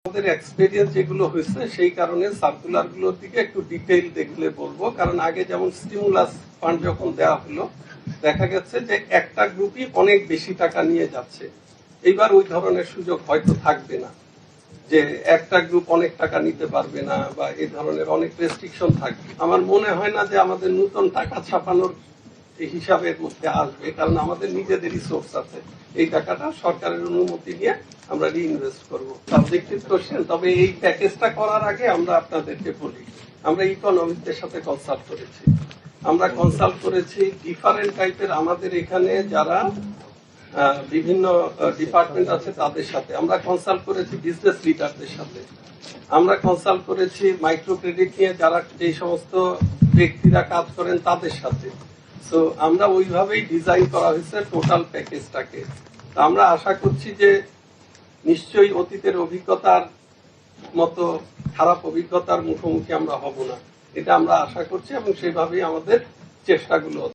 আমাদের এক্সপেরিয়েন্স যেগুলো হয়েছে সেই কারণে সার্কুলার গুলোর দিকে একটু ডিটেইল দেখলে বলবো, কারণ আগে যেমন স্টিমুলাস ফান্ড যখন দেওয়া হলো দেখা গেছে যে একটা গ্রুপই অনেক বেশি টাকা নিয়ে যাচ্ছে। এইবার ওই ধরনের সুযোগ হয়তো থাকবে না, যে একটা গ্রুপ অনেক টাকা নিতে পারবে না বা এই ধরনের অনেক রেস্ট্রিকশন থাকবে। আমার মনে হয় না যে আমাদের নতুন টাকা ছাপানোর হিসাবের মধ্যে আসবে, কারণ আমাদের নিজেদেরই সোর্স আছে। এই টাকাটা সরকারের অনুমতি নিয়ে আমরা রিইনভেস্ট করবো। সাবজেক্টিভ কোশ্চেন, তবে এই প্যাকেজটা করার আগে আমরা আপনাদেরকে বলি, আমরা ইকোনমিকদের সাথে কনসাল্ট করেছি। আমরা কনসাল্ট করেছি ডিফারেন্ট টাইপের, আমাদের এখানে যারা বিভিন্ন ডিপার্টমেন্ট আছে তাদের সাথে আমরা কনসাল্ট করেছি, বিজনেস লিডারদের সাথে আমরা কনসাল্ট করেছি, মাইক্রো ক্রেডিট নিয়ে যারা যে সমস্ত ব্যক্তিরা কাজ করেন তাদের সাথে। সো আমরা ওইভাবেই ডিজাইন করা হয়েছে টোটাল প্যাকেজটাকে। আমরা আশা করছি যে নিশ্চয়ই অতীতের অভিজ্ঞতার মতো খারাপ অভিজ্ঞতার মুখোমুখি আমরা হব না, এটা আমরা আশা করছি এবং সেইভাবেই আমাদের চেষ্টাগুলো